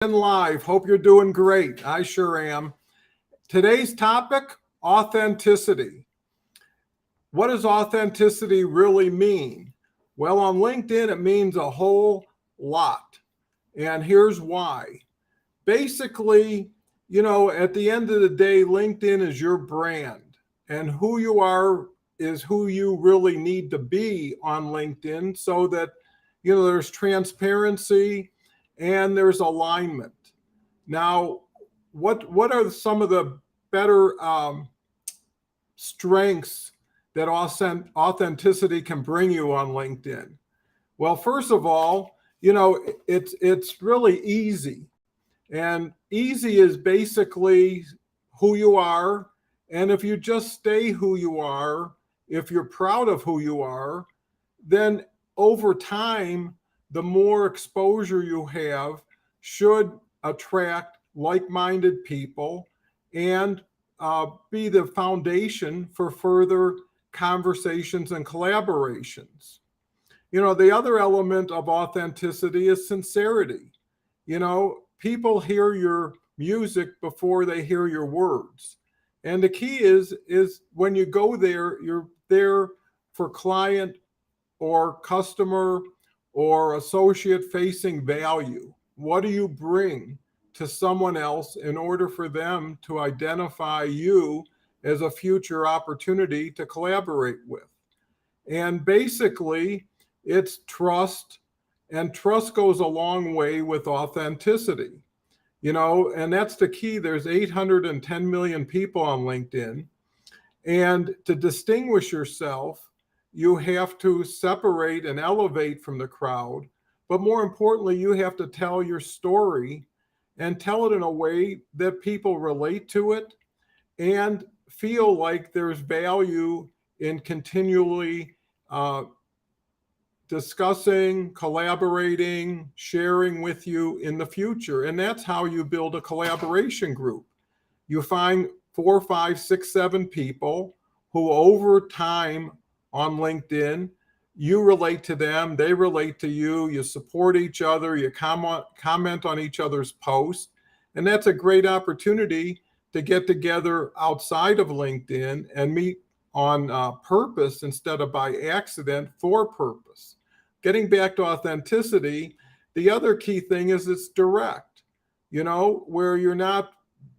Live. Hope you're doing great. I sure am. Today's topic, authenticity. What does authenticity really mean? Well, on LinkedIn, it means a whole lot. And here's why. Basically, at the end of the day, LinkedIn is your brand, and who you are is who you really need to be on LinkedIn so that, there's transparency and there's alignment. Now, what are some of the better strengths that authenticity can bring you on LinkedIn? Well, first of all, it's really easy, and easy is basically who you are. And if you just stay who you are, if you're proud of who you are, then over time, the more exposure you have should attract like minded people and be the foundation for further conversations and collaborations. The other element of authenticity is sincerity. People hear your music before they hear your words. And the key is when you go there, you're there for client or customer or associate facing value. What do you bring to someone else in order for them to identify you as a future opportunity to collaborate with? And basically, it's trust, and trust goes a long way with authenticity. And that's the key. There's 810 million people on LinkedIn. And to distinguish yourself, you have to separate and elevate from the crowd. But more importantly, you have to tell your story and tell it in a way that people relate to it and feel like there's value in continually discussing, collaborating, sharing with you in the future. And that's how you build a collaboration group. You find 4, 5, 6, 7 people who over time on LinkedIn, you relate to them, they relate to you, you support each other, you comment on each other's posts. And that's a great opportunity to get together outside of LinkedIn and meet on purpose instead of by accident for purpose. Getting back to authenticity, the other key thing is it's direct, where you're not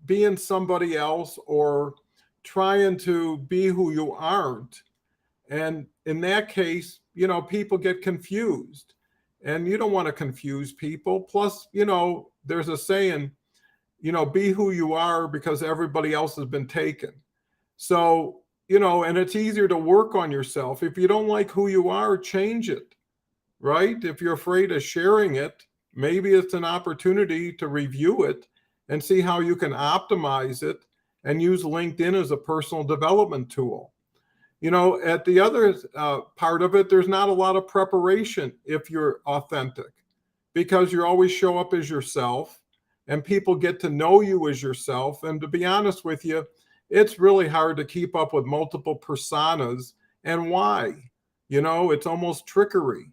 being somebody else or trying to be who you aren't. And in that case, people get confused, and you don't want to confuse people. Plus, there's a saying, be who you are because everybody else has been taken. So, and it's easier to work on yourself. If you don't like who you are, change it, right? If you're afraid of sharing it, maybe it's an opportunity to review it and see how you can optimize it and use LinkedIn as a personal development tool. At the other part of it, there's not a lot of preparation if you're authentic, because you always show up as yourself and people get to know you as yourself. And to be honest with you, it's really hard to keep up with multiple personas. And why? It's almost trickery.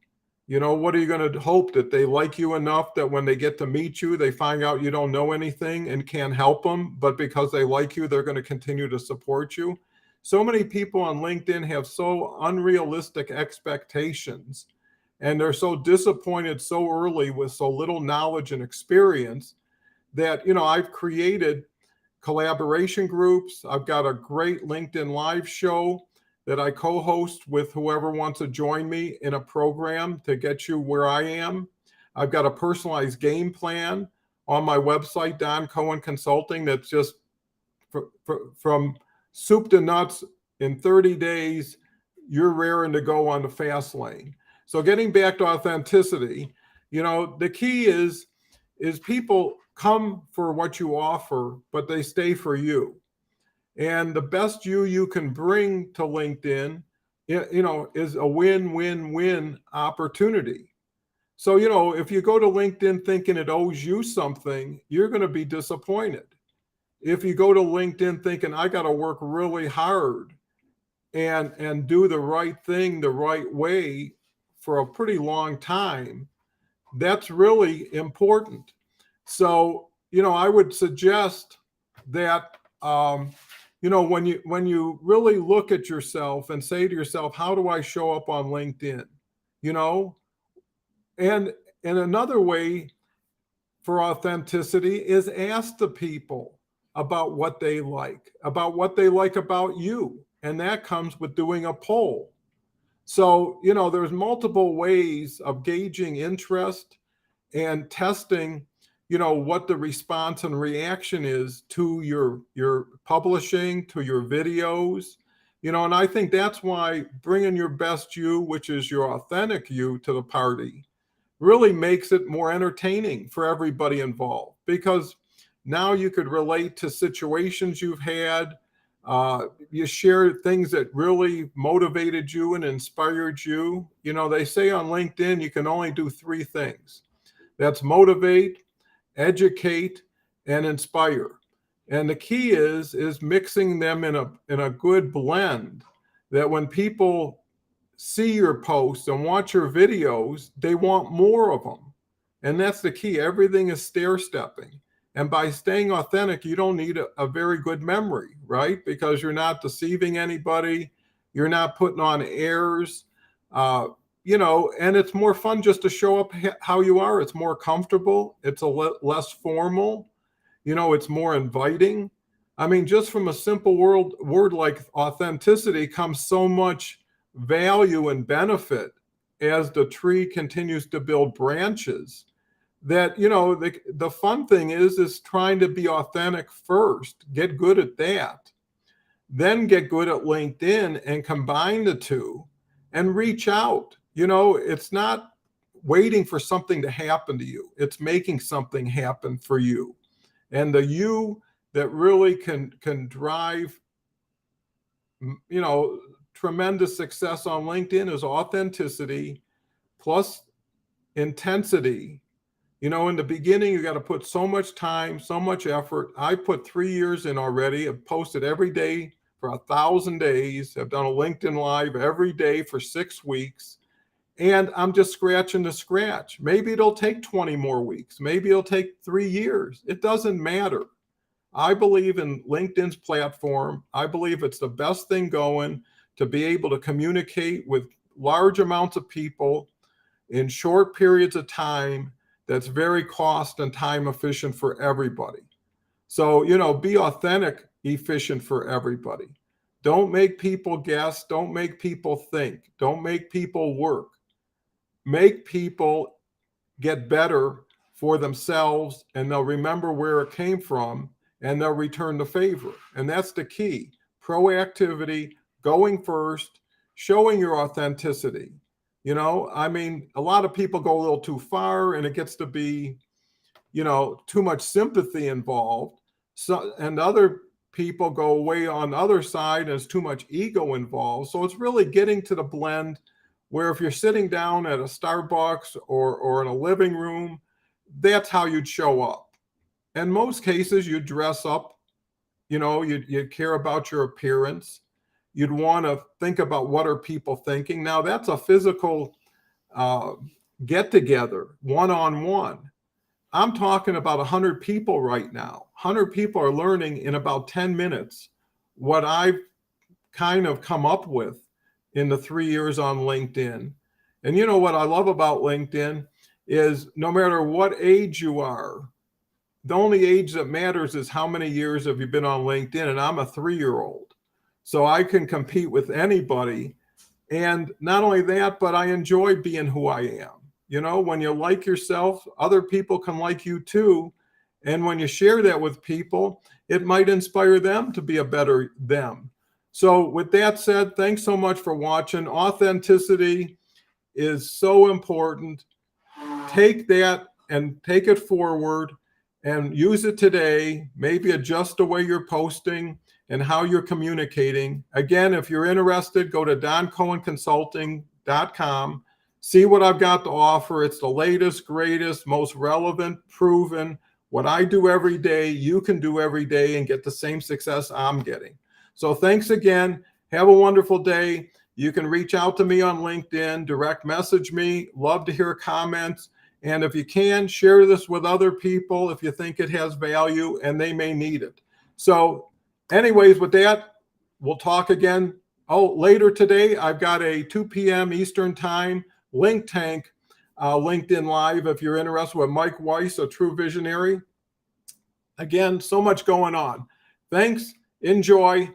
What are you going to hope that they like you enough that when they get to meet you, they find out you don't know anything and can't help them, but because they like you, they're going to continue to support you? So many people on LinkedIn have so unrealistic expectations, and they're so disappointed so early with so little knowledge and experience that, I've created collaboration groups. I've got a great LinkedIn live show that I co-host with whoever wants to join me in a program to get you where I am. I've got a personalized game plan on my website, Don Cohen Consulting, that's just from soup to nuts in 30 days. You're raring to go on the fast lane. So getting back to authenticity, the key is people come for what you offer, but they stay for you. And the best you can bring to LinkedIn, is a win-win-win opportunity. So, if you go to LinkedIn thinking it owes you something, you're going to be disappointed. If you go to LinkedIn thinking I got to work really hard and do the right thing the right way for a pretty long time, that's really important. So, I would suggest that, when you really look at yourself and say to yourself, how do I show up on LinkedIn? You know, and another way for authenticity is ask the people about what they like, about you. And that comes with doing a poll. So, there's multiple ways of gauging interest and testing, what the response and reaction is to your publishing, to your videos. And I think that's why bringing your best you, which is your authentic you, to the party really makes it more entertaining for everybody involved, because now you could relate to situations you've had. You share things that really motivated you and inspired you. They say on LinkedIn you can only do three things: that's motivate, educate, and inspire. And the key is mixing them in a good blend, that when people see your posts and watch your videos, they want more of them. And that's the key. Everything is stair stepping. And by staying authentic, you don't need a very good memory, right? Because you're not deceiving anybody. You're not putting on airs, and it's more fun just to show up how you are. It's more comfortable. It's less formal. It's more inviting. I mean, just from a simple word like authenticity comes so much value and benefit as the tree continues to build branches, that the fun thing is trying to be authentic first, get good at that, then get good at LinkedIn and combine the two and reach out. It's not waiting for something to happen to you, it's making something happen for you. And the you that really can drive tremendous success on LinkedIn is authenticity plus intensity. In the beginning, you got to put so much time, so much effort. I put 3 years in already. I've posted every day for 1,000 days. I've done a LinkedIn Live every day for 6 weeks. And I'm just scratching the scratch. Maybe it'll take 20 more weeks. Maybe it'll take 3 years. It doesn't matter. I believe in LinkedIn's platform. I believe it's the best thing going to be able to communicate with large amounts of people in short periods of time. That's very cost and time efficient for everybody. So, be authentic, efficient for everybody. Don't make people guess. Don't make people think. Don't make people work. Make people get better for themselves, and they'll remember where it came from, and they'll return the favor. And that's the key. Proactivity, going first, showing your authenticity. A lot of people go a little too far, and it gets to be, too much sympathy involved. So, and other people go away on the other side, and there's too much ego involved. So it's really getting to the blend where if you're sitting down at a Starbucks or in a living room, that's how you'd show up. In most cases, you dress up, you'd care about your appearance. You'd want to think about what are people thinking. Now, that's a physical get together, one-on-one. I'm talking about 100 people right now. 100 people are learning in about 10 minutes what I've kind of come up with in the 3 years on LinkedIn. And what I love about LinkedIn is no matter what age you are, the only age that matters is how many years have you been on LinkedIn. And I'm a 3-year-old. So I can compete with anybody. And not only that, but I enjoy being who I am. When you like yourself, other people can like you too. And when you share that with people, it might inspire them to be a better them. So with that said, thanks so much for watching. Authenticity is so important. Take that and take it forward and use it today. Maybe adjust the way you're posting and how you're communicating. Again, if you're interested, go to doncohenconsulting.com. See what I've got to offer. It's the latest, greatest, most relevant, proven. What I do every day, you can do every day and get the same success I'm getting. So thanks again. Have a wonderful day. You can reach out to me on LinkedIn, direct message me. Love to hear comments. And if you can, share this with other people if you think it has value and they may need it. So anyways, with that, we'll talk again. Oh, later today, I've got a 2 p.m. Eastern time Link Tank LinkedIn Live if you're interested, with Mike Weiss, a true visionary. Again, so much going on. Thanks. Enjoy.